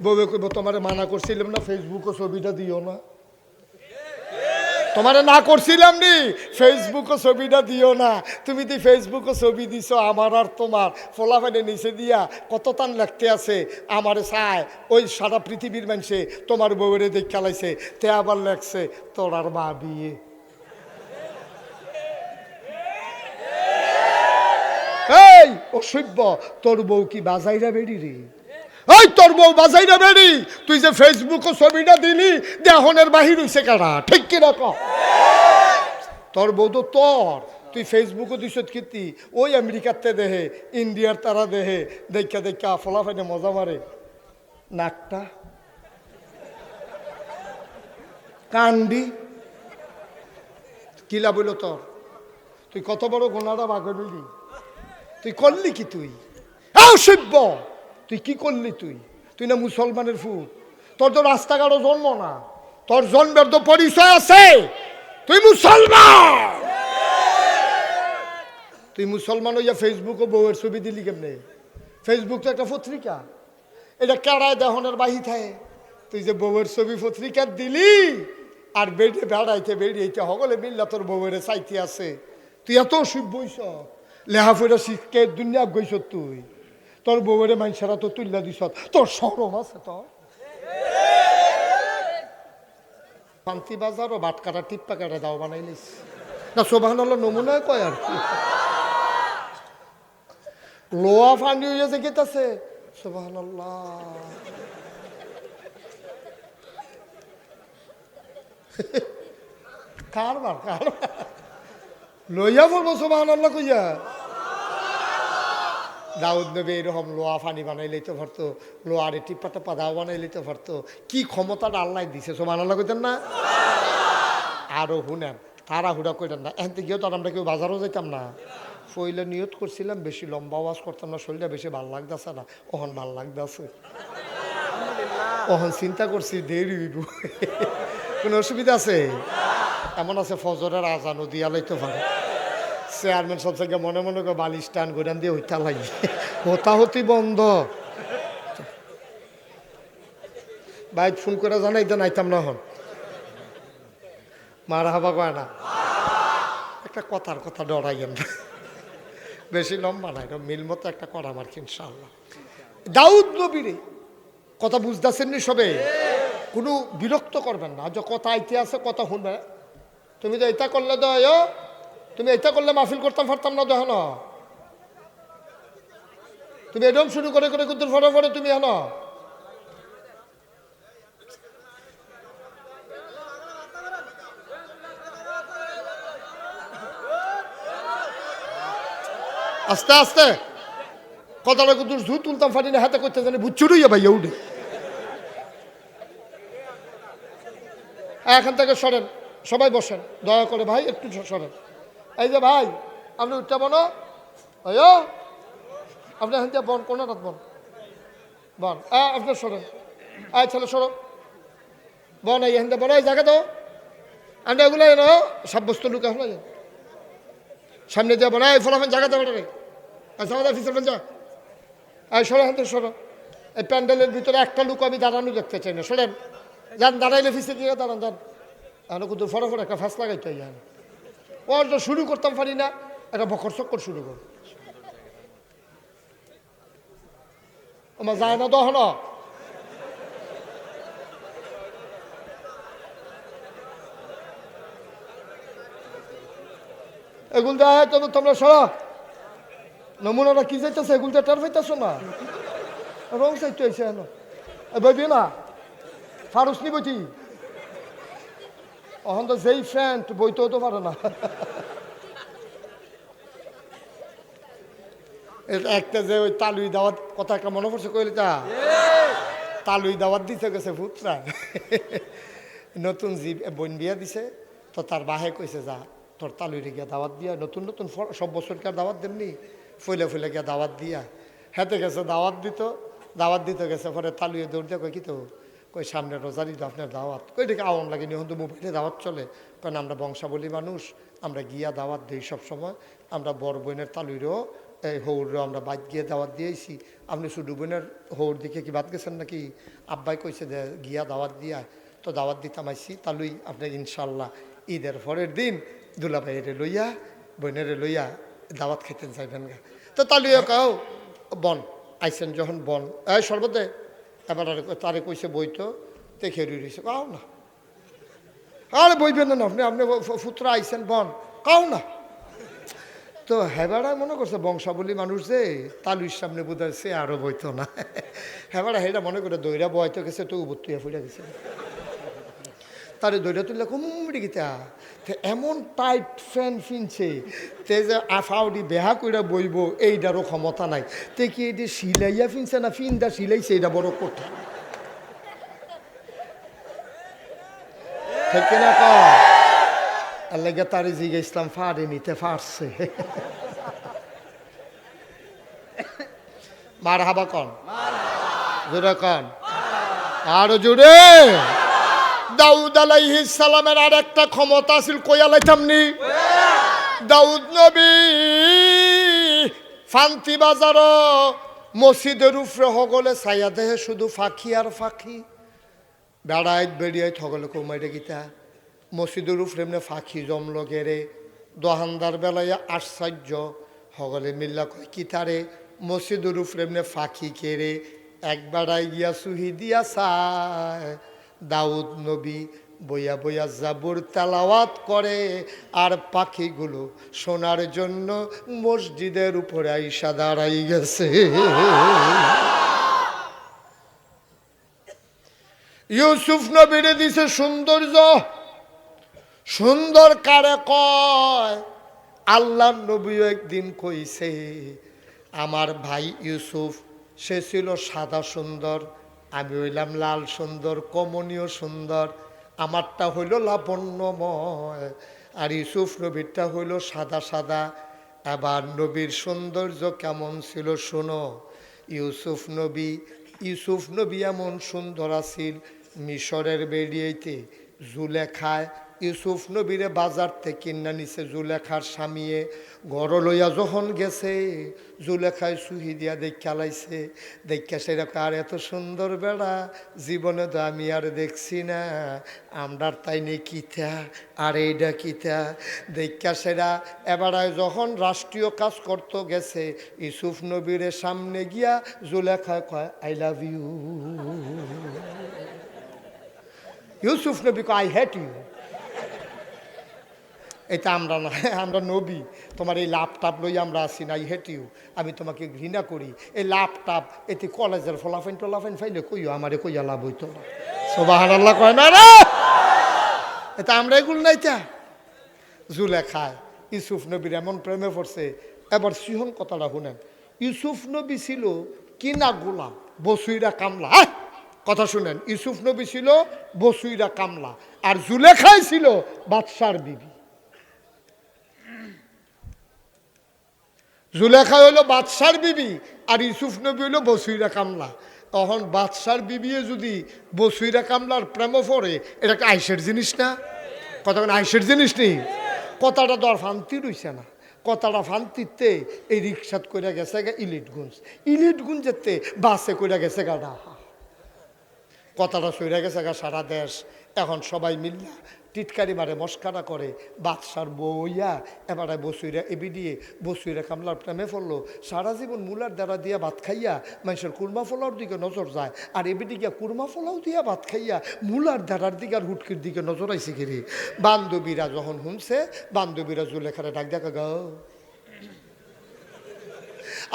বউয়ে কইব তোমারে মানা করছিলাম না ফেসবুকে ছবিটা দিও না, তোমারে না করছিলাম নি ফেসবুকে ছবিটা দিও না, তুমি দি ফেসবুকে ছবি দিছো আমার আর তোমার ফোলাফানে নিচে দিয়া কত তান লাগতে আছে আমারে চায় ওই সারা পৃথিবীর মানুষে তোমার বউরে দেখ খেলাইছে তে আবার লাগছে তোর আর মা বিয়ে। এই অসভ্য, তোর বউ কি বাজাইরা বেড়ি রে? ওই তোর বউ বাজাইরা বেড়ি, তুই যে ফেসবুকে ছবিটা দিলি দেহনের বাহির হইছে কারা, ঠিক কি রকম? তোর বউ তো তোর, তুই ফেসবুকে দিস কীর্তি ওই আমেরিকাতে দেহে ইন্ডিয়ার তারা দেহে দেখা দেখা ফলাফাইনে মজা মারে নাকটা কান্দি কিলা বইল তোর, তুই কত বড় গোনাটা বাঘে নিলি, তুই করলি কি? তুই সভ্য, তুই কি করলি? তুই তুই না মুসলমানের ফুট, তোর তো রাস্তাঘাটও জন্ম না, তোর জন্মের তো পরিচয় আছে, তুই মুসলমান। তুই মুসলমান হইয়া ফেসবুকে বউয়ের ছবি দিলি কেমনে? ফেসবুক তো একটা পত্রিকা, এটা কেড়ায় দেহনের বাহি থাকে, তুই যে বউয়ের ছবি পত্রিকা দিলি আর বেড়ে বেড়াইতে বেরিয়েতে হগলে মিল্লা তোর বউয়ের চাইতে আছে, তুই এত সভ্য হইছ, লেহাফুরা শিখকে দুনিয়া গইছ, তুই তোর বউয়ের মানুষেরা তো তুল্লা দিস, তোর সরম আছে? তোর শান্তি বাজার ও বাটকাটা টিপ্পা কাটা দাও বানাইলিস না, সোভানাল্লাহ নমুনায় কয় আর কি, লোয়া ফান্ডি হইয়াছে গেতাছে সোভানাল্লাহ। কারবার কারবার লইয়া পড়বো সোভানাল্লাহ কইয়া। দাউদ নবী এরকম লোয়া ফানি বানাই লইতে পারতো, লোয়ারে টিপ্পা টাপ্পা দাও বানাই লইতে পারতো, কি ক্ষমতাটা আল্লাহ দিছে সোভানাল্লাহ কইতেন না? আরো শুনেন তারা হুড়া কইতেন না, এখান থেকে গিয়েও তো আমরা কেউ বাজারও যেতাম না, ফইলে নিয়ত করছিলাম বেশি লম্বা আওয়াজ করতাম না, শরীরটা বেশি ভাল লাগতেছে না, ওহন ভাল লাগতেছে, ওহন চিন্তা করছি দেরি হইব, কোনো অসুবিধা আছে? এমন আছে ফজরের আজানও দিয়া লাইতে পারে, চেয়ারম্যান সব জায়গায় মনে মনে করে বালিশ টান গোড়ান দিয়ে হইতা লাগে, হতাহতি বন্ধ। বাইক ফোন করে জানাই তো নাইতাম না, হন মারা হাবা কয় না, একটা কথার কথা ডরাইয়েন না, বেশি লম্বা নাই, মিল মতো একটা করা মার ইনশাআল্লাহ। দাউদ নবীরে কথা বুঝতেছেন নি সবে, কোনো বিরক্ত করবেন না, যে কথা আইতে আছে কথা শুনবে, তুমি তো এটা করলে দয়, তুমি এটা করলে মাহফিল করতাম পারতাম না, দেখো না তুমি এরকম শুরু করে করে কুতুর ফটো ফটো তুমি হনো আস্তে আস্তে কথাটা কুতুর ঝু তুলতাম ফাটি না, হাতে করতে জানি বুচ্ছুরই ভাইয়া উঠে, এখান থেকে সরেন, সবাই বসেন দয়া করে ভাই, একটু সরেন। এই যে ভাই আপনি উঠতে বনো, ভাইয়া আপনি এখান থেকে বন, কোনটা বন বন, আপনার সরেন, এই ছেলে সরো বন, এই এখান থেকে বন, এই জায়গা দাও, আমরা এগুলো এনো সব বস্তু লুকা হলো সামনে দিয়ে বন, এই ফলাফল জায়গা দেবো রে, আচ্ছা ফিসের যা, এই সরো এখান থেকে সরো, এই প্যান্ডেলের ভিতরে একটা লুক আমি দাঁড়ানো দেখতে চাই না, সরেন যান, দাঁড়াইলে ফিসে দিয়ে দাঁড়ান যান, এখন কিন্তু ফটাফট একটা ফ্যাস লাগাইতে হয়, যান ওর তো শুরু করতাম পারি না, একটা বকর চক্কর শুরু কর, আমার যায় না দহন, এগুল দেয় তবে তোমরা সরা, নমুনাটা কি যাইতেছে এগুল দিয়ে টের পাইতেছো না, রং চাইতে হয়েছে এখন বইবি না ফারুস নি বইটি, এখন তো যেই ফ্রেন্ড বইতেও তো পারে না, একটা যে ওই তালুই দাওয়াত কথা একটা মনে পড়ছে কইলে তা তালুই দাওয়াত দিতে গেছে ভূতরা, নতুন জি বোন বিয়া দিছে, তো তার বাহে কইছে যা তোর তালুই গিয়া দাওয়াত দিয়া, নতুন নতুন সব বছরকার দাওয়াত দেননি, ফুলে ফুলে গিয়া দাওয়াত দিয়া, হেঁটে গেছে দাওয়াত দিতে গেছে, পরে তালুয়ে দৌড় দিয়ে কই কি তো, কই সামনে রোজারি তো আপনার দাওয়াত, কই দেখে আওয়াম লাগেনি, এখন তো মোবাইলে দাওয়াত চলে, কারণ আমরা বংশাবলী মানুষ, আমরা গিয়া দাওয়াত দিই সব সময়, আমরা বড় বোনের তালুইরও এই হৌরে আমরা বাদ গিয়ে দাওয়াত দিয়েছি। আপনি শুধু বোনের হৌর দিকে কি বাদ গেছেন নাকি? আব্বাই কইছে যে গিয়া দাওয়াত দিয়া, তো দাওয়াত দিতাম আইসি তালুই আপনি ইনশাল্লাহ ঈদের পরের দিন দুলাভাইয়েরে লইয়া বোনেরে লইয়া দাওয়াত খাইতেন চাইবেন গা। তো তালুইয়া কাও বন আইসেন যখন বন এই সর্বদে এবার তারে কইছে বইতো তে খেয়ে রয়েছে কাও না, আরে বইবেন না আপনি আপনি ফুতরা আইসেন বন কাও না। তো হেবাড়া মনে করছে বংশাবলী মানুষ যে তালুর সামনে বোধহয় সে আরও বইতো না। হেবাড়া হেটা মনে করে দইরা বইতে গেছে তো উপর তুইয়া ফুটে গেছে, তারে দইরা তুললে কুমড়ি গীতা এমন টাইট ফ্যান ফিনছে তে যে আফাউডি বেহা কইরা বইব এইটারও ক্ষমতা নাই। তে কি এটি সিলাইয়া ফিনছে না ফিনটা সিলাইছে এটা বড় কথা ঠিক না ক আল্লাহ তারে জিগে ইসলাম ফাড়ে নিতে পারছে। মার হাবা কন জোরে কন আরো জোরে। দাউদ আলাইহিস সালামের আর একটা ক্ষমতা ছিল কইয়া লাইতামনি। দাউদ নবী ফান্তি বাজার মসজিদের উপরে হগলে ছায়া দেহে শুধু ফাঁকি আর ফাঁকি, বেড়াইত বেড়িয়াইত হগলে কমাইরে গীতা মসজিদের উপরে এমনি ফাঁকি জমল গেরে। দোহানদার বেলায় আশ্চর্য হগলে মিল্লা কয় কিতারে মসজিদের উপরে এমনি ফাঁকি কেড়ে এক বেড়াই গিয়া সুহি দিয়া চায় দাউদ নবী বইয়া বইয়া জাবুর তেলাওয়াত করে আর পাখিগুলো শোনার জন্য মসজিদের উপরে আইসা দাঁড়াই গেছে। ইউসুফ নবীরে দিছে সৌন্দর্য, সুন্দর কারে কয় আল্লাহ নবীও একদিন কইছে আমার ভাই ইউসুফ সে ছিল সাদা সুন্দর, আমি হইলাম লাল সুন্দর, কমনীয় সুন্দর, আমারটা হইল লাবণ্যময় আর ইউসুফ নবীরটা হইল সাদা সাদা। এবার নবীর সৌন্দর্য কেমন ছিল শোনো। ইউসুফ নবী এমন সুন্দর আছিল মিশরের বেরিয়েতে জুলেখায় ইউসুফ নবীরে বাজার থেকে কিনা নিছে জুলেখার স্বামীয়ে ঘর লইয়া যখন গেছে জুলেখায় সুহি দিয়া দেখা লাইছে, দেখা সেরকম আর এত সুন্দর বেড়া জীবনে তো আমি আর দেখছি না, আমরার তাই নেই কিতা আর এইটা কিতা দেখা সেরা। এবারায় যখন রাষ্ট্রীয় কাজ করতে গেছে ইউসুফ নবীর সামনে গিয়া জুলেখায় কয় আই লাভ ইউ। ইউসুফ নবী কয় আই হেট ইউ। এটা আমরা না, আমরা নবী, তোমার এই ল্যাপটপ লই আমরা আসি না, আই হেট ইউ, আমি তোমাকে ঘৃণা করি। এই ল্যাপটপ এতে কলেজের ফলাফাইন টলাফাইন ফাইলে কইও আমারে কইয়া লাভ হইতো না। সুবহানাল্লাহ কয় না রে, এটা আমরা এগুলো নাই তা জুলেখায় ইউসুফ নবীর এমন প্রেমে পড়ছে। এবার সিহন কথাটা শুনেন, ইউসুফ নবী ছিল কিনা গোলাম বসুইরা কামলা। কথা শুনেন, ইউসুফ নবী ছিল বসুইরা কামলা আর জুলেখায় ছিল বাদশার বিবি। জুলেখা হইল বাদশার বিবি আর ইউসুফ নবী হইল বসুইরা কামলা। তখন বাদশার বিবি যদি বসুইরা কামলার প্রেম পড়ে এটা একটা আইসের জিনিস না? কথা আইসের জিনিস নেই। কথাটা দর ফান্তি রইছে না, কথাটা ফান্তিতে এই রিক্সাত করে গেছে গা ইলিটগুঞ্জেতে বাসে করে গেছে গা ডাহা। কথাটা সইরা গেছে গা সারা দেশ। এখন সবাই মিল্লা টিটকারি মারে মস্কারা করে বাদশার বইয়া এবারে বসুইরা এবি দিয়ে বসুইরা কামলার প্রেমে পড়লো। সারা জীবন মুলার দ্বারা দিয়া ভাত খাইয়া মানুষের কুরমা ফলার দিকে নজর যায় আর এবি দিকে কুরমা ফলাও দিয়া ভাত খাইয়া মুলার দ্বারার দিকে আর হুটকির দিকে নজর আইসে গিরি। বান্ধবীরা যখন শুনছে বান্ধবীরা জুলেখারে ডাক দেখা গাও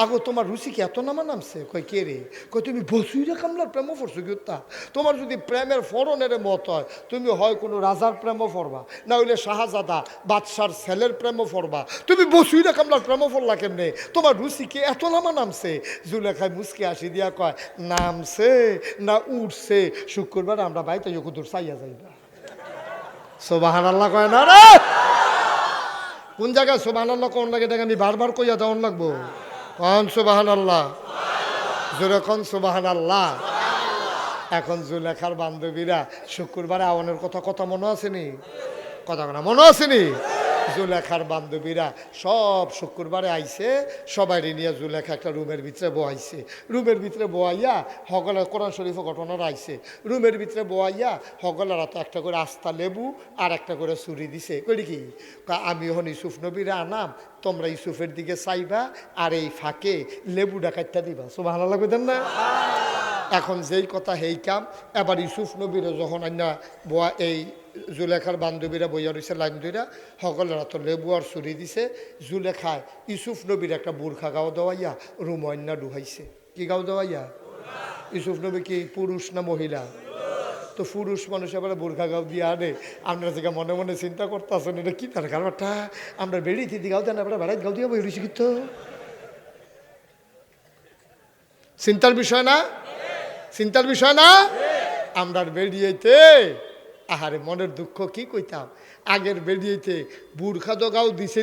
আগো তোমার রুচি কি এত নামা নামছে? কয় কে রে? কয় তুমি বসুইরা কামলার প্রেম পড়ছো কিতা? তোমার যদি প্রেমের ফরনের মত হয় তুমি হয় কোনো রাজার প্রেম পড়বা, না হইলে শাহজাদা বাদশার ছেলের প্রেম পড়বা, তুমি বসুইরা কামলার প্রেম পড়লা কেমনে? তোমার রুচি কি এত নামা নামছে? জুলেখায় মুসকে আসি দিয়া কয় নামছে না উঠছে শুক্রবার আমরা বাইতে কুদুর চাইয়া যাইবা। সুবহানাল্লাহ কয় না রে? কোন জায়গায় সুবহানাল্লাহ কোন লাগে এটা আমি বারবার কইয়া দেওয়ান লাগবো। কন সুবহানাল্লাহ, জোরে কন সুবহানাল্লাহ। এখন জুলেখার বান্ধবীরা শুক্রবারে আওয়ানের কথা মনে আসেনি? কথা মনে আসেনি? জুলেখার বান্ধবীরা সব শুক্রবারে আইছে, সবাই নিয়ে জুলেখা একটা রুমের ভিতরে বহাইছে। রুমের ভিতরে বহাইয়া হগলে কোরআন শরীফ ঘটনার আইছে। রুমের ভিতরে বহাইয়া হগলেরা তো একটা করে আস্তা লেবু আর একটা করে ছুরি দিছে। কই কি আমি হন ইউসুফ নবীরে আনাম, তোমরা ইউসুফের দিকে চাইবা আর এই ফাঁকে লেবু ডাকাইটা দিবা। সুবহানাল্লাহ কইতেন না? এখন যেই কথা হেই কাম। এবার ইউসুফ নবীরে যখন আইনা বয়া এই জুলেখার বান্ধবীরা বইয়া রয়েছে লাইন দুইরা, সকলেরা তো লেবু আর ছুরি দিছে। জুলেখায় ইউসুফ নবীর একটা বুর্খা গাও দেওয়াইয়া রুমন্যা ডুহাইছে। কি গাও দেওয়াইয়া? ইউসুফ নবী কি পুরুষ না মহিলা? তো পুরুষ মানুষ এবার বুর্খা গাও দিয়ে আনে। আপনারা থেকে মনে মনে চিন্তা করতেছেন এটা কি তার কারণটা, আমরা বেড়িয়ে দিদি গাও দেন, আমরা বেড়াই গাও দিয়ে বই রয়েছি কিন্তু চিন্তার বিষয় না? চিন্তার বিষয় না? আমরা বেরিয়েতে আহারে মনের দুঃখ কি কইতাম। আগের বেরিয়েতে বুর্খা দোগাও দিছে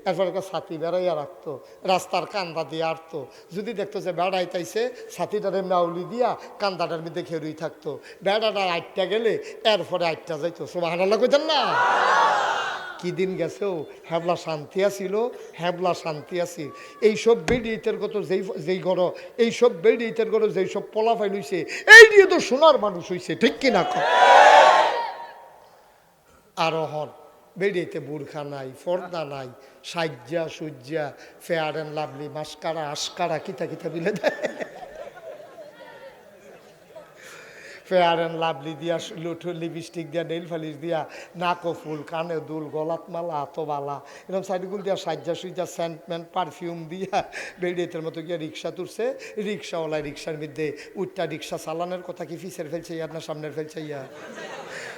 এরপর একটা ছাতি বেড়াইয়া রাখতো, রাস্তার কান্দা দিয়ে আটতো। যদি দেখতো যে বেড়াইতাইছে ছাতিটার এমনি আউলি দিয়া কান্দাটার মধ্যে খেরুই থাকতো। বেড়াটা আটটা গেলে এরপরে আটটা যাইতো। সুবহানাল্লাহ কইতেন না? কি দিন গেছেও হ্যাবলা শান্তি আসিল, হ্যাবলা শান্তি আসি। এইসব বেডিয়েতের গত যেই ঘর, এইসব বেডিয়েতের ঘর যেই সব পোলাফাই লইছে, এই দিয়ে তো সোনার মানুষ হইছে। ঠিক কিনা? আরো হন বেডিয়েতে বুর্খা নাই, পর্দা নাই, সাজ্জা সুজ্জা, ফেয়ার অ্যান্ড লাভলি, মাস্কারা আসকারা কিতা কিতা বিলে দেয়। ফেয়ার অ্যান্ড লাভলি দিয়া, লিপস্টিক দিয়া, নেইল পালিশ দিয়া, নাকো ফুল, কানে দুল, গলাত মালা, হাতবালা, এরকম সাইডগুলো দিয়া সাজ্জা সুজ্জা, সেন্টমেন্ট, পারফিউম দিয়া বেডিয়েতের মতো গিয়া রিক্সা তুলছে। রিক্সাওয়ালায় রিক্সার মধ্যে উঠটা রিক্সা চালানোর কথা কি ফিসের ফেলছে ইয়ার না সামনের ফেলছে ইয়া?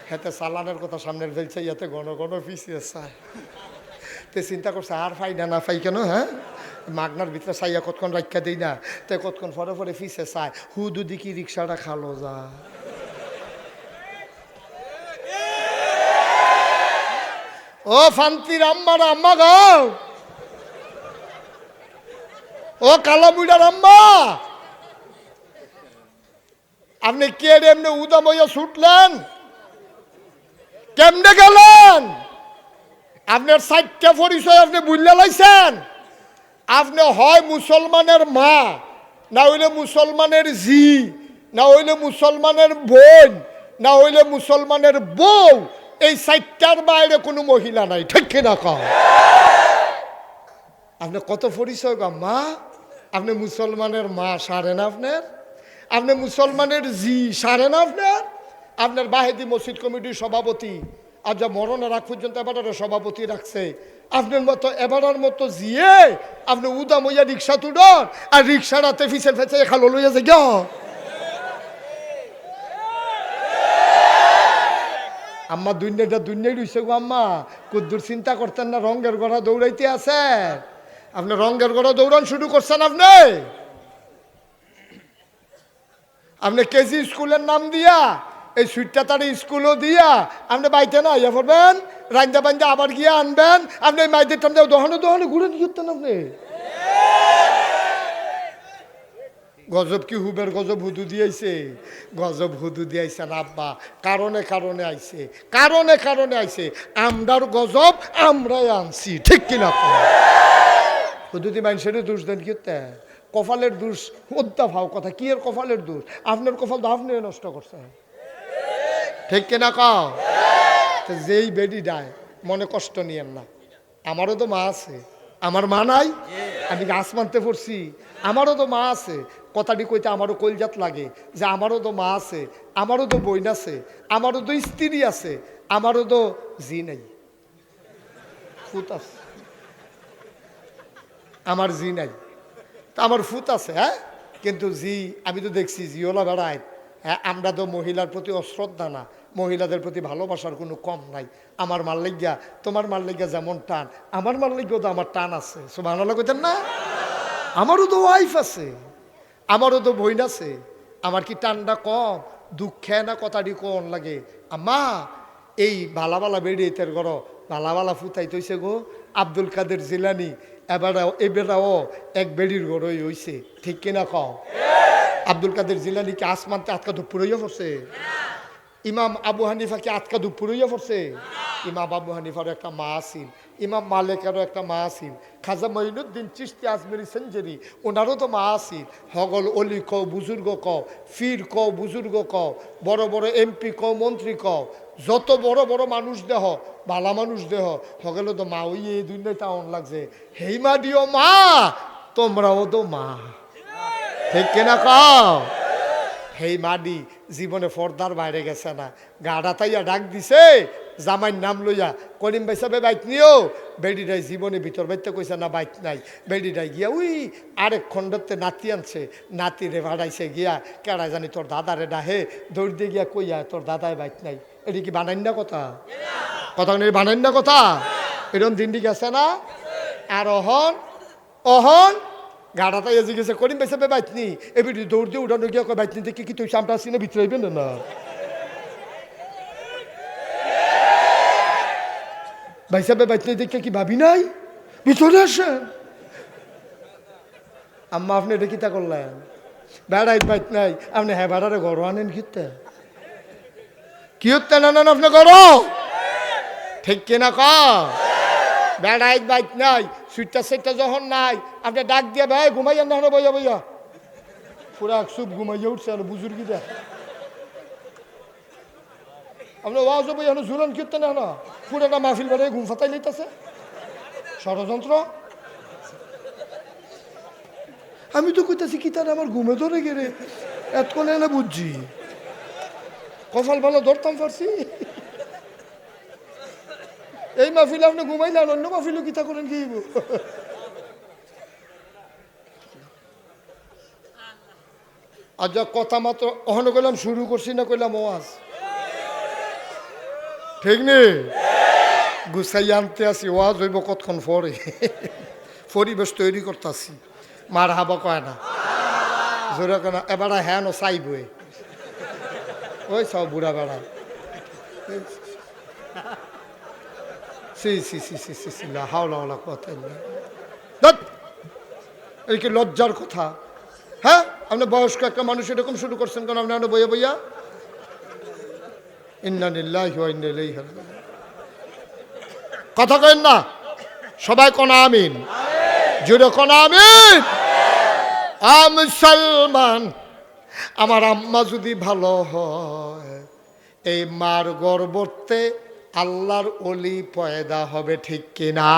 হাতে চালানোর কথা সামনের ফেলছে ইয়াতে ঘন ঘন পিছিয়ে চায়। তে চিন্তা করছে আর ফাই না ফাই কেন, হ্যাঁ মাগনার ভিতরে চাইয়া কতক্ষণ রাখা দিই না, তো কতক্ষণ পরে পরে ফিসে চায় হুদু দিকি রিক্সাটা খালো যা। ও ফান্তির আম্মারা আম্মা গাও, ও কালা বুড়ার আম্মা, আপনি কে এমনি উদাম হইয়া ছুটলেন? কেমনে গেলেন? আপনার 4টা পরিচয় আপনি বুঝলে লাইছেন। আপনি হয় মুসলমানের মা, না হইলে মুসলমানের জি, না হইলে মুসলমানের বোন, না হইলে মুসলমানের বউ। এই 4টার বাইরে কোনো মহিলা নাই। ঠিক কিনা কও? আপনি কত পরিচয় গো মা? আপনি মুসলমানের মা সারে না আপনার? আপনি মুসলমানের জি সারে না আপনার? আপনার বাহেদি মসজিদ কমিটির সভাপতি আজ যা মরণের আগ পর্যন্ত এবারের সভাপতি রাখছে। আপনার মতো এবারের মতো জিয়ে আপনি উদা মইয়া রিক্সা তুলন আর রিক্সাটাতে ফিসের ফেঁচে খালো লইয়া যে গিয়া। আম্মা দুনিয়ায় রইছে গো আম্মা, কুদ্দুর চিন্তা করতেন না? রঙের গড়া দৌড়াইতে আছে আপনি, রঙের গড়া দৌড়ান শুরু করছেন আপনি কেজি স্কুলের নাম দিয়া এই সুইটটা তার স্কুলও দিয়া আপনি বাইতে না ইয়া করবেন, রান্দা বান্দা আবার গিয়ে আনবেন। আপনি মাইদের টান দহনে দহনে ঘুরে নিতেন আপনি। গজব কি হুবের গজব হুদু দিয়েছে? গজব হুদু দিয়েছেন আব্বা, কারণে কারণে আইছে, কারণে কারণে আইছে। আমরার গজব আমরাই আনছি। ঠিক কিনা? হুদুদি মানুষের দোষ দেন কি? কপালের দোষ হত্যা ভাও কথা কি? এর কপালের দোষ? আপনার কপাল তো আপনি নষ্ট করছেন। ঠিক কিনা কও? যেই বেডি ডায় মনে কষ্ট নিয়েন না। আমারও তো মা আছে, আমার মা নাই? আমি গাছ মানতে পড়ছি, আমারও তো মা আছে। কথাটি কইতে আমারও কলজাত লাগে যে আমারও তো মা আছে, আমারও তো বোন আছে, আমারও তো স্ত্রী আছে, আমারও তো জি নাই, ফুত আছে। আমার জি নাই, তা আমার ফুত আছে। হ্যাঁ, কিন্তু জি আমি তো দেখছি জিওলা বেড়ায়। হ্যাঁ, আমরা তো মহিলার প্রতি অশ্রদ্ধা না, মহিলাদের প্রতি ভালোবাসার কোনো কম নাই। আমার মার লাগিয়া তোমার মার লাগিয়া যেমন টান, আমার মার লাগিয়াও তো আমার টান আছে। সুবহানাল্লাহ কইতেন না? আমারও তো ওয়াইফ আছে, আমারও তো বোন আছে। আমার কি টানটা কম? দুঃখে না কথাটি কোন লাগে? আম্মা এই বালা বালা বেড়িয়েতের ঘর বালা বালা ফুতাই তৈছে গো। আব্দুল কাদের জিলানি এবারাও এক বেড়ির ঘরই হইছে। ঠিক কিনা কও? আব্দুল কাদের জিলানি কি আসমানতে আটকা তো পুরোইয়া পড়ছে? ইমাম আবু হানিফা কি আটকা দুপুর হইয়া পড়ছে? ইমাম আবু হানিফারও একটা মা আছিল, ইমাম মালিকেরও একটা মা আছিল, খাজা মঈনুদ্দিন চিশতি আজমেরি সেঞ্জুরি ওনারও তো মা আছিল। হগল অলি কও, বুজুর্গ কও, ফির কও, বুজুর্গ কও, বড় বড় এমপি কও, মন্ত্রী কও, যত বড় বড় মানুষ দেহ, ভালা মানুষ দেহ, হগলে তো মা ওই এই দুনিয়ায় তাওন লাগছে। হেই মা দিও মা, তোমরাও তো মা, ঠিক কিনা কও? হেই মাডি জীবনে পর্দার বাইরে গেছে না, গাড়া তাইয়া ডাক দিছে জামাইর নাম লইয়া, করিম ভাই সাহেব বাইক নিও। বেডিটাই জীবনে ভিতর বাইতে কইছে না বাইক নাই। বেডিটাই গিয়া ওই আরেক খণ্ডতে নাতি আনছে, নাতিরে ভাড়াইছে গিয়া, কেডা জানি তোর দাদারে ডাহে, দৌড় দিয়ে গিয়া কইয়া তোর দাদায় বাইক নাই। এটি কি বানাইন না কথা? কথা বানাইন না কথা? এরকম দিনটি গেছে না? আর অহন অহন গাড়াটা এসে গেছে, করিম ভাই সাহেব বাইক নি, এবার দৌড় দিয়ে উঠানো গিয়া কয় বাইক নিতে কি তুই সামটা আসছি না ভিতরে আইবেন না? ভাই সাহেব বাইক নিয়ে দেখে কি ভাবি নাই ভিতরে আসেন। আম্মা আপনি এটা কিতা করলেন? বেড়াই বাইক নাই আপনি, হ্যাঁ বেড়ারে গরো আনেন কিতে, কি হতে নানেন আপনি গরো, ঠিক কিনা ক? বেড়াই বাইক নাই, সুইটটা সেটটা যখন নাই আপনি ডাক দিয়ে ভাই ঘুমাইয়া না বইয়া বইয়া পুরা সুপ ঘুমাইয়া উঠছে আর বুজুর্গিটা আপনি ওয়াজ বইয়া ঝুলন কীর্তন না পুরাটা মাহফিল বেড়ে ঘুম ফাতাই লইতেছে, ষড়যন্ত্র। আমি তো কইতাছি কি তার আমার ঘুমে ধরে গেলে এতক্ষণ না বুঝছি, কপাল ভালো ধরতাম পারছি। এই মাহফিলে আপনি ঘুমাইলেন, অন্য মাহফিলও কিতা করেন কি? আজ কথা মাত্র অহন কইলাম শুরু করছি না কইলাম ওয়াজ, ঠিক নেই? গুছাই আনতে আসি, ওয়াজ হইব কতক্ষণ পরে, পরিবেশ তৈরি করতে আসি। মার হাবা কয় না, জোরে কেনা এবার হ্যাঁ নো চাইবই, ওই সব বুড়া বেড়া হাওলা কথা, এই কি লজ্জার কথা? হ্যাঁ আপনি বয়স্ক একটা মানুষ এরকম শুরু করছেন কেন? আপনি বইয়া বইয়া ইন্না লিল্লাহি ওয়া ইন্না ইলাইহি রাজিউন কথা কেন না? সবাই কোন আমিন, জুড়ে কোন আমিন। মুসলমান, আমার আম্মা যদি ভালো হয়, এই মার গর্ভতে আল্লাহর ওলি পয়দা হবে, ঠিক কিনা?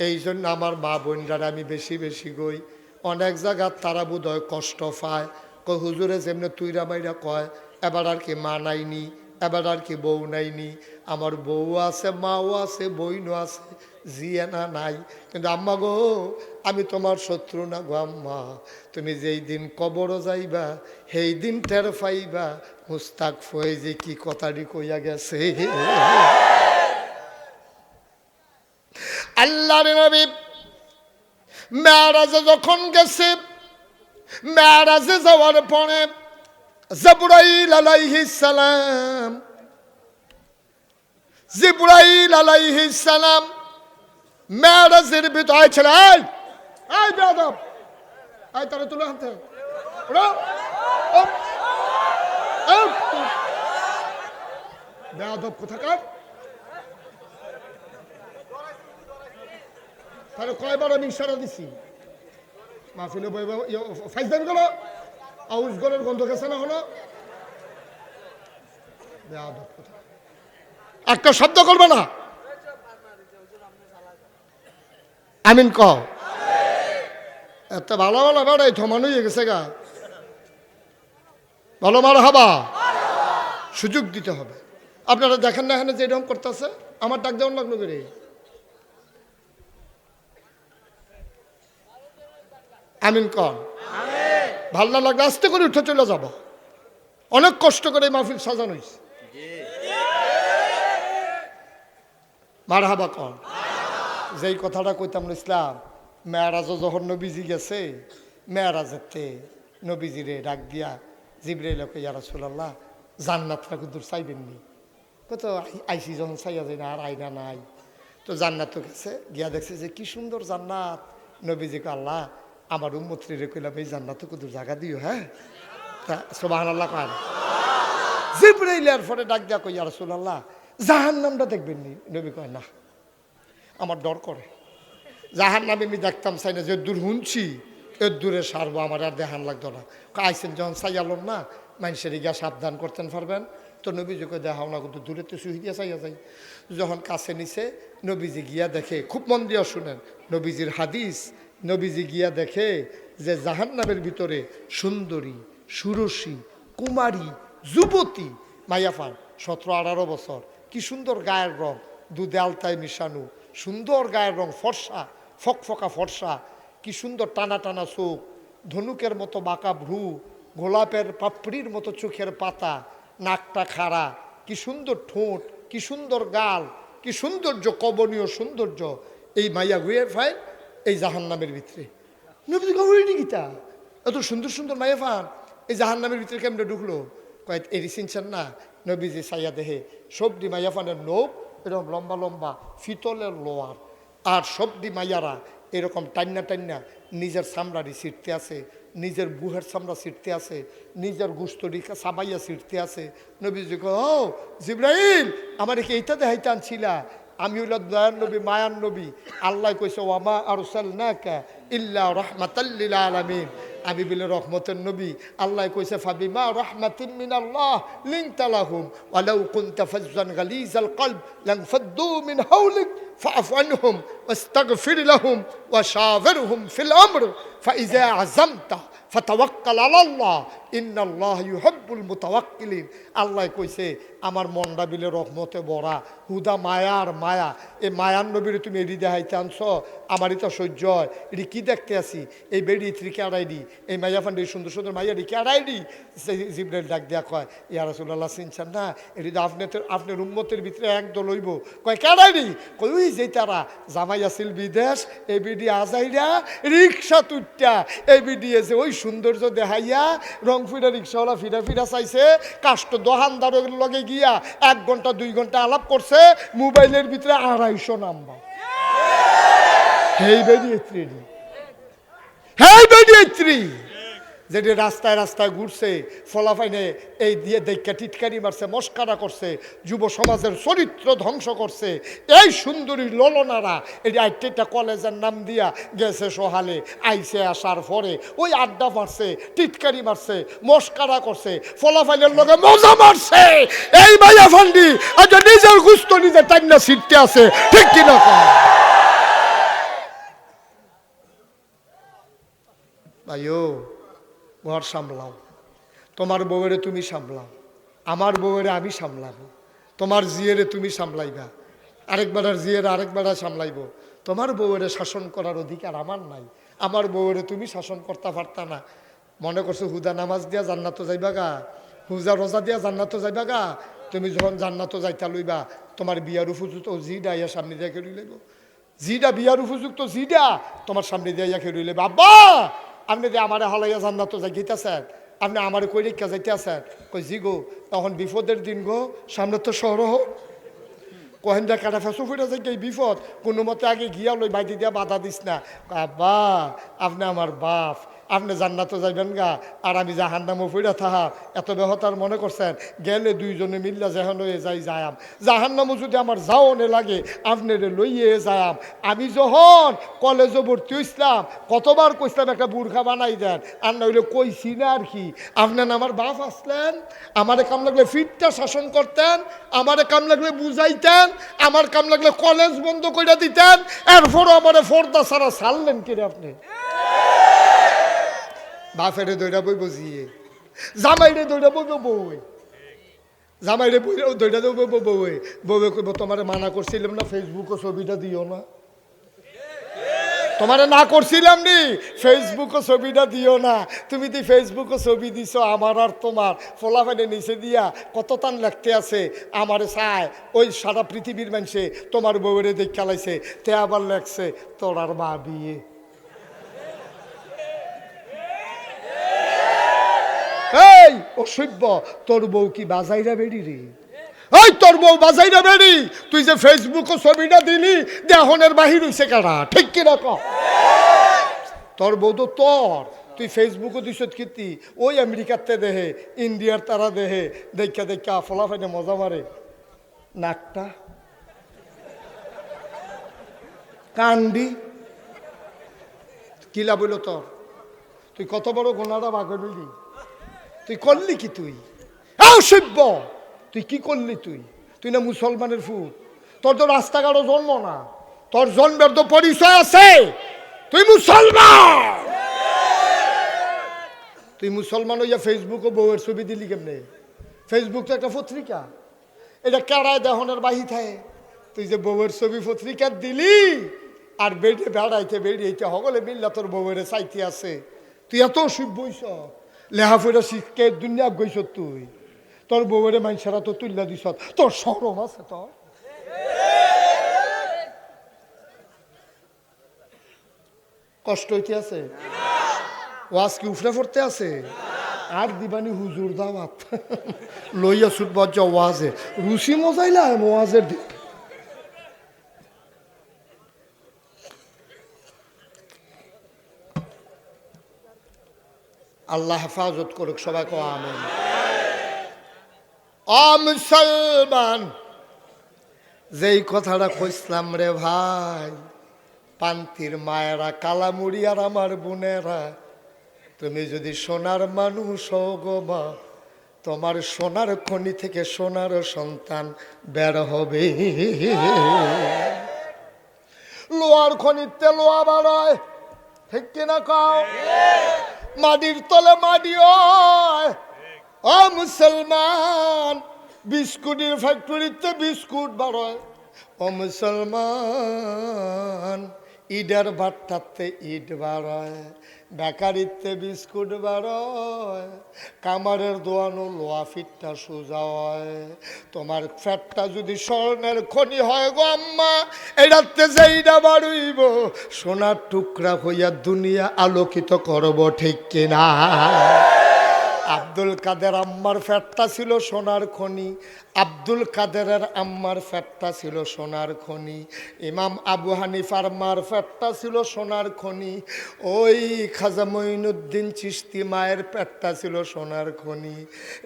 এই জন্য আমার মা বোনরা আমি বেশি বেশি গই। অনেক জায়গার তারা বোধ হয় কষ্ট পায়, কই হুজুরে যেমনি তুইরা মাইরা কয় এবার আর কি মা নাইনি, এবার আর কি বউ নাইনি। আমার বউ আছে, মাও আছে, বইনও আছে, জিয়ানা নাই। কিন্তু আম্মা গো, আমি তোমার শত্রু না গো আম্মা। তুমি যেই দিন কবরও যাইবা সেই দিন টের পাইবা মুস্তাক ফয়েজি কি কথাটি কইয়া গেছে। আল্লাহর নবী মেরাজে যখন গেছে, মেরাজে যাওয়ার পরে জিবরাইল আলাইহিস সালাম, জিবরাইল আলাইহিস সালাম মেরাজের ভিতরে ছিল। এই বেয়াদব, এই তারে তুলে আনতে বেয়াদব কোথাকার। তাহলে কয়বার আমি ইশারা দিছি মাহফিলে ফাইজদান গেল, আউস গলের গন্ধ গেছে না হলো। একটা শব্দ করবে না, আমিন ক। এত ভালো ভালো বেড়াই থমান হয়ে গেছে গা, ভালো মার হাবা, সুযোগ দিতে হবে। আপনারা দেখেন না এখানে যে এরকম করতেছে, আমার ডাক দেওয়ার লাগলো করে। আমিন কন। ভাল না লাগলে আস্তে করে উঠে চলে যাব। অনেক কষ্ট করে মাহফিল সাজানো হয়েছে। মারহাবা কন। যেই কথাটা কইতাম ইসলাম, মেয়ারাজও যখন নবীজি গেছে, মেয়ারাজেতে নবীজিরে ডাক দিয়া জিবরাইল কই, ইয়া রাসূলুল্লাহ জান্নাতটা কুদুর চাইবেননি? কত আইসি যখন চাইয়া যায় না, আর আইনা নাই। তো জান্নাত গেছে, গিয়া দেখছে যে কি সুন্দর জান্নাত। নবীজি কে, আল্লাহ আমার উম্মতরে কইলাম এই জান্নাত কুদুর জায়গা দিও। হ্যাঁ সুবহানাল্লাহ কয় জিবরাইল এর পরে ডাক দিয়া কই ইয়া রাসূলুল্লাহ জাহান্নামটা দেখবেন নি? নবী কয় না, আমার ডর করে। জাহান্নামে আমি দেখতাম চাই না, যে দূর শুনছি এর দূরে সারবো, আমার আর দেখান লাগতো না। আইসেন যখন চাইয়ালন না মানুষের গিয়া সাবধান করতেন পারবেন, তো নবীজিকে দেখাও না, কিন্তু দূরে তো সুহিদিয়া চাইয়া যাই। যখন কাছে নিছে নবীজি গিয়া দেখে, খুব মন দিয়া শুনেন নবীজির হাদিস, নবীজি গিয়া দেখে যে জাহান্নামের ভিতরে সুন্দরী, সুরসী, কুমারী, যুবতী মাইয়াফান 17-18 বছর, কি সুন্দর গায়ের রং, দুধে আলতায় মিশানো, সুন্দর গায়ের রং, ফর্সা, ফকফকা ফর্সা, কি সুন্দর টানা টানা চোখ, ধনুকের মতো বাঁকা ভ্রু, গোলাপের পাপড়ির মতো চোখের পাতা, নাকটা খাড়া, কি সুন্দর ঠোঁট, কি সুন্দর গাল, কি সৌন্দর্য, কবনীয় সৌন্দর্য। এই মাইয়া গুয়ে ফাই এই জাহান্নামের ভিতরে। নবীজি কবরী গীতা এত সুন্দর সুন্দর মাইয়া ফান এই জাহান্নামের ভিতরে কেমনে ঢুকলো? কয়েক এরি চিনছেন না? নবীজি সাইয়া দেহে সবদি মাইয়া ফানের নৌক এরকম লম্বা লম্বা ফিতলের লোয়ার, আর সবদি মাইয়ারা এরকম টান্না টান্না নিজের চামড়ারি ছিটতে আছে, নিজের বুহের চামড়া ছিটতে আছে, নিজের গুস্তরি সাবাইয়া ছিটতে আছে। নবীজি কয় ও জিবরাইল, আমার কি এইটা দেখাইতে আনছিলা? আমি হইল দয়ার নবী, মায়ার নবী। আল্লাহ কইছে ওয়ামা আরসালনাকা ইল্লা রাহমাতাল লিল আলামিন, আমি বলে রহমতের নবী। আল্লাহ কইছে ফাবিমা রাহমাতিন মিনাল্লাহ লিনতা লাহুম ওয়ালাউ কুনতা ফাজ্জান গালিজাল কলব লানফাদ্দু মিন হাওলিক ফাআফু আনহুম ওয়াস্তাগফির লাহুম ওয়াশাওিরহুম ফিল আমর ফাইযা আযামতা ফাতাওয়াক্কাল আলাল্লাহ ইন্নাল্লাহ ইউহিব্বুল মুতাওয়াক্কিলিন। আল্লাহ কইছে আমার মনটা বিলে রহমতে ভরা, হুদা মায়ার মায়া। এই মায়ার নবীরে তুমি এডি দেখাইতে আনছ, আমারই তো সহ্য হয়। এটি কি দেখতে আসি? এই বেড়ি ত্রিকে আড়াইডি, এই মাইয়া ফান্ডি সুন্দর সুন্দর মাইয়া কে আড়াইডি। জিবরাইল ডাক দেয়া কয় ইয়া রাসূলুল্লাহ চিনছেন না? এটি তো আপনার উম্মতের ভিতরে একদল হইব। কয় কেড়াইডি? কই ওই যে তারা জামাই আসিল বিদেশ, এই বিডি আজাইরা রিক্সা তুইটা এই বিডি এসে ওই সৌন্দর্য দেখাইয়া রং ফিরা রিক্সাওয়ালা ফিরা ফিরা চাইছে, কাষ্ট দোকানদারের লগে গিয়া 1 ঘন্টা 2 ঘন্টা আলাপ করছে, মোবাইলের ভিতরে 250 নাম্বার। হেই বেরিয়েছি, হেই বেরিয়েছি, যেটি রাস্তায় রাস্তায় ঘুরছে, ফলাফাইনে এই দিয়ে দেখা টিটকারি মারছে, মস্কারা করছে, যুব সমাজের চরিত্র ধ্বংস করছে। এই সুন্দরী ললনারা এই আইটেটা কলেজের নাম দিয়া গেছে সহালে, আইসে আসার পরে ওই আড্ডা মারছে, টিটকারি মারছে, মস্কারা করছে, ফলাফাইনের লগে মজা মারছে। এই মাইয়া ফান্ডি আজ নিজের গুস্ত নিজে টাইনা ছিটতে আছে, ঠিক কিনা? ভাইও ঘর সামলাও, তোমার বউয়েরে তুমি সামলাও, আমার বউয়েরে আমি সামলাবো, তোমার জিয়েরে তুমি সামলাইবা, আরেকবার জিয়ের আরেকবার সামলাইব। তোমার বউয়েরে শাসন করার অধিকার আমার নাই, আমার বউয়েরে তুমি শাসন করতে পারতা না। মনে করছো হুদা নামাজ দিয়া জান্নাত যাইবা গা, হুজা রোজা দিয়া জান্নাত যাইবা গা। তুমি যখন জান্নাত যাইতা লইবা, তোমার বিয়ার উপযুক্ত জিডা ইয়া সামনে দিয়ে খেয়ে লইব, জিডা বিয়ার উপযুক্ত জিডা তোমার সামনে দিয়ে খেয়ে লইলে। বাবা আপনি যে আমার হলাইয়া জান্নাত যাই গেতেছেন, আপনি আমার কই রেখা যাইতেছেন? কই জি গো, তখন বিপদের দিন গো, সামনে তো শহর হোক, কহেন যা কাটা ফেসু ফিরে যাই এই বিপদ, কোনো মতে আগে গিয়া লই বাইতে দিয়া বাধা দিস না। আব্বা আপনি আমার বাপ, আপনি জান্নাতে যাইবেন গা, আর আমি জাহান্নামও ফিরে থাহা, এত বেহতার মনে করছেন? গেলে দুইজনে মিল্লা যেহন হয়ে যাই যায়াম, জাহান্নামও যদি আমার যাওনে লাগে আপনারে লইয়ে যায়াম। আমি যখন কলেজে ভর্তি হইছিলাম কতবার কইছিলাম একটা বুর্খা বানাই দেন, আর না হইলে কইছি না আর কি। আপনার আমার বাপ আসলেন, আমারে কাম লাগলে ফিটটা শাসন করতেন, আমারে কাম লাগলে বুঝাইতেন, আমার কাম লাগলে কলেজ বন্ধ করে দিতেন, এরপরও আমারে ফর্দা ছাড়া ছাড়লেন কিরে আপনি? বাপেরে দইটা বই বুঝিয়ে, জামাইরে দইটা বইব বউয়ে, জামাইরে দইটা দেব বউয়ে, বউয়ে কইব তোমারে মানা করছিলাম না ফেসবুকে ছবিটা দিও না, তোমারে না করছিলাম নি ফেসবুকে ছবিটা দিও না। তুমি তো ফেসবুকে ছবি দিছ আমার আর তোমার, ফলাফাইনে নিচে দিয়া কত টান লাগতে আছে, আমারে চায় ওই সারা পৃথিবীর মানুষে তোমার বউরে দেখ খেলাইছে, তে আবার লাগছে তোর আর মা বিয়ে। এই অসভ্য, তোর বউ কি বাজাইরা বেড়ি রে? ওই তোর বউ বাজাইরা বেড়ি, তুই যে ফেসবুকে ছবিটা দিলি দেহনের বাহির হইছে কারা, ঠিক কিনা? তোর বউ তো তোর, তুই ফেসবুকও দিস কীর্তি ওই আমেরিকাতে দেহে ইন্ডিয়ার তারা দেহে দেখা দেখা ফলাফাইনে মজা মারে নাকটা কান্দি কিলা বইল তোর তুই কত বড় গোনাটা বাঘে বললি তুই করলি কি তুই সভ্য তুই কি করলি তুই না মুসলমানের ফুট তোর তো রাস্তাঘাটও জন্ম না তোর জন্মের তো পরিচয় আছে তুই মুসলমান তুই মুসলমান হইয়া ফেসবুকে বউয়ের ছবি দিলি কেমনে ফেসবুক তো একটা পত্রিকা এটা কেড়ায় দেহনের বাহি থাকে তুই যে বউয়ের ছবি পত্রিকা দিলি আর বেড়ে বেড়াইতে বেরিয়েতে হগলে মিল্লা তোর বউয়ের চাইতে আছে তুই এত শিব বইস লেহাফেরা শিখকে দুনিয়া গইস তুই তোর বউয়ের মানুষেরা তো তুল্লা দিস তোর সরম আছে তোর কষ্ট হইতে আছে ওয়াজ কি উফরে পড়তে আছে আর দিবানি হুজুর দাওয়াত লইয়া ছুটব ওয়াজে রুচি মজাইলা ওয়াজের দিক আল্লাহ হেফাজত করুক সবাইকে আমিন মুসলমান যেই কথাটা কইসলাম রে ভাই পান্তির মায়েরা কালামুড়ি আর আমার বোনেরা তুমি যদি সোনার মানুষ গো মা তোমার সোনার খনি থেকে সোনার সন্তান বের হবে লোহার খনিতে লোহা বাড়ায় ঠিক কিনা কাও মাটির তলে মাটি ও মুসলমান বিস্কুটের ফ্যাক্টরিতে বিস্কুট বাড়ায় ও মুসলমান ইডের ভাট্টাতে ইট বাড়ায় বেকারিতে বিস্কুট বাড়ায় কামারের দোয়ানো লোহা ফিটটা সোজা হয় তোমার ফ্যাটটা যদি স্বর্ণের খনি হয় গো আম্মা এটাতে যেইটা বাড়ইব সোনার টুকরা হইয়া দুনিয়া আলোকিত করব ঠিক কিনা আব্দুল কাদের আম্মার ফ্যাটটা ছিল সোনার খনি আব্দুল কাদেরের আম্মার ফ্যাটটা ছিল সোনার খনি ইমাম আবু হানিফার মার ফ্যাটটা ছিল সোনার খনি ওই খাজা মঈনুদ্দিন চিশতি মায়ের পেটটা ছিল সোনার খনি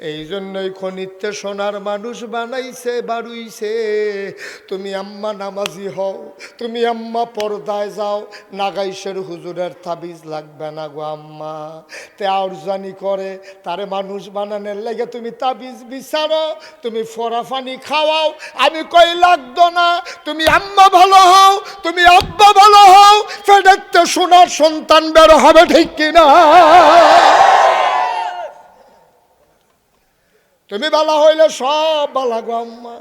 এই জন্যই খনিতে সোনার মানুষ বানাইছে বাড়ুইছে তুমি আম্মা নামাজি হও তুমি আম্মা পর্দায় যাও নাগাইশের হুজুরের তাবিজ লাগবে না গো আম্মা তে আউরজানি করে তারে মানুষ বানানোর লেগে তুমি তাবিজ বিচারো তুমি ফরাফানি খাওয়াও আমি কই লাগতো না তুমি আম্মা ভালো হও তুমি আব্বা ভালো হও ফেডেতে সোনার সন্তান বের হবে ঠিক কিনা তুমি ভালো হইলে সব ভালো গো আম্মা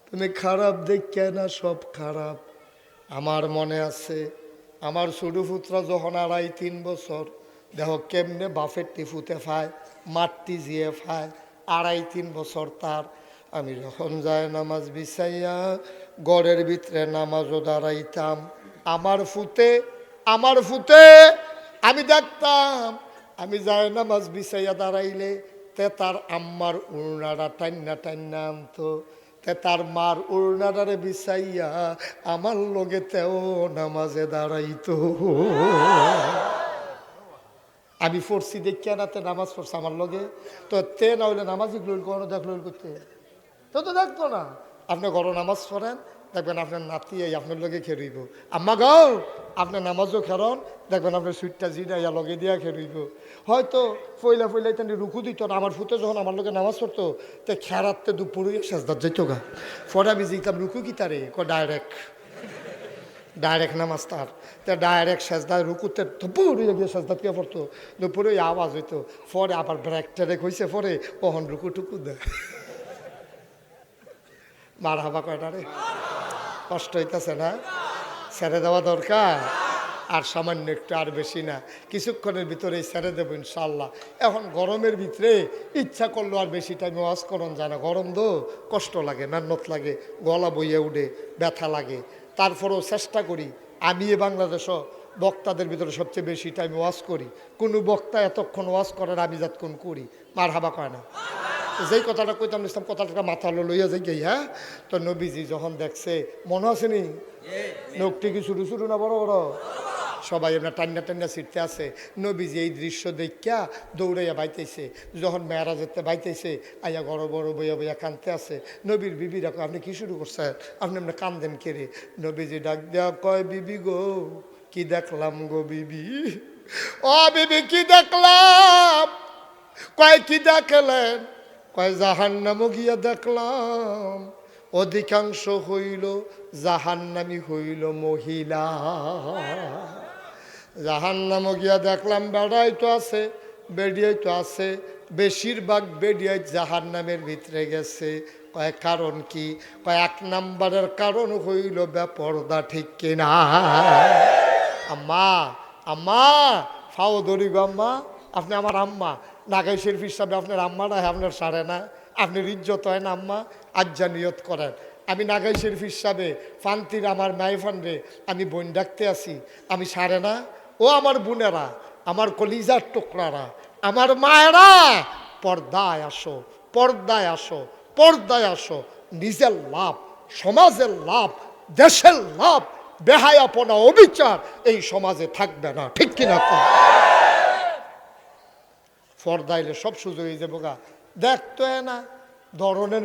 তুমি খারাপ দেখে না সব খারাপ আমার মনে আছে আমার ছোট পুত্র যখন 2.5-3 বছর দেখো কেমনে বাফের টিফুতে ফায় মাটি জিয়ে ফায় 2.5-3 বছর তার আমি যখন যায় নামাজ বিছাইয়া গড়ের ভিতরে নামাজও দাঁড়াইতাম আমার ফুতে আমি দেখতাম আমি যায় নামাজ বিছাইয়া দাঁড়াইলে তে তার আম্মার উড়নাটা টান্না আনতো তে তার মার উড়নাটারে বিছাইয়া আমার লগে তেও নামাজে দাঁড়াইতো আমি পড়ছি দেখিয়া না তে নামাজ পড়ছে আমার লগে তো তে না হইলে নামাজই কোনো দেখল করতে তো দেখতো না আপনি ঘর নামাজ পড়েন দেখবেন আপনার নাতি এই আপনার লগে খেরইব আম্মা গাও আপনার নামাজও খেরন দেখবেন আপনার সুইটটা জিরা ইয়া লগে দিয়া খেরইব হয়তো ফইলাই তেন রুকু দিত না আমার ফুতে যখন আমার লগে নামাজ পড়তো তে খেরাতে দুপুরে সেজদার যেত গা পরে আমি জিতাম রুকু কি তারে ডাইরেক্ট নামাজ তার তে ডাইরেক্ট সেজদায় রুকুতে দুপুরে গিয়ে সেজদাত কে পড়তো দুপুরে আওয়াজ হইতো পরে আবার ব্রেক টেরেক হয়েছে পরে ওহন রুকু টুকু দেয় মার হাবা কয়টা রে কষ্ট হইতেছে না ছেড়ে দেওয়া দরকার আর সামান্য একটু আর বেশি না কিছুক্ষণের ভিতরেই ছেড়ে দেবো ইনশাল্লাহ এখন গরমের ভিতরে ইচ্ছা করলো আর বেশি টাইম ওয়াজ করন যায় না গরম তো কষ্ট লাগে মেহনত লাগে গলা বইয়ে উঠে ব্যথা লাগে তারপরেও চেষ্টা করি আমি বাংলাদেশও বক্তাদের ভিতরে সবচেয়ে বেশি টাইম ওয়াজ করি কোনো বক্তা এতক্ষণ ওয়াজ করার আমি যতক্ষণ করি মার হাবা কয় না যেই কথাটা কইতাম ইসলাম কথাটা মাথা লইয়া যাই গেই হ্যাঁ তো নবীজি যখন দেখছে মনে আছে নি লোকটি কি শুরু না বড় বড় সবাই আমরা টান্না টান্না ছিটতে আছে। নবীজি এই দৃশ্য দেখিয়া দৌড়াইয়া বাইতেছে। যখন মেয়েরাজেতে বাইতেছে আইয়া বড় বড় বইয়া বইয়া কানতে আছে। নবীর বিবি রাখো, আপনি কি শুরু করছেন? আপনি আমরা কান্দেন কেড়ে। নবীজি ডাক দেওয়া কয়, বিবি গো কি দেখলাম গো বিবি। ও বিবি কি দেখলাম? কয় কি দেখলেন? কয় জাহান্নামও গিয়া দেখলাম, অধিকাংশ হইল জাহান্নামী হইল মহিলা। জাহান্নামও গিয়া দেখলাম বেড়াই তো আছে, বেডিয়াই তো আছে, বেশিরভাগ বেডিয়াই জাহান্নামের ভিতরে গেছে। কয় কারণ কি? কয় 1 নাম্বারের কারণ হইল বেপরদা, ঠিক কিনা? আম্মা আম্মা ফাও দড়ি গো আম্মা, আপনি আমার আম্মা। নাগাই শরীফ হিসাবে আপনার আম্মা না, আপনার সারে না, আপনার ইজ্জত হয় না আম্মা? আজ্জা নিয়ত করেন, আমি নাগাই শরীফ হিসাবে ফান্তির আমার মাইফান রে আমি বোন ডাকতে আসি, আমি সারে না? ও আমার বোনেরা, আমার কলিজার টুকরারা, আমার মায়েরা, পর্দায় আসো, পর্দায় আসো, পর্দায় আসো। নিজের লাভ, সমাজের লাভ, দেশের লাভ, বেহায়াপনা, অবিচার এই সমাজে থাকবে না, ঠিক কিনা? পর্দাইলে সব সুযোগ হয়ে যাবো গা। দেখতো না ধরনের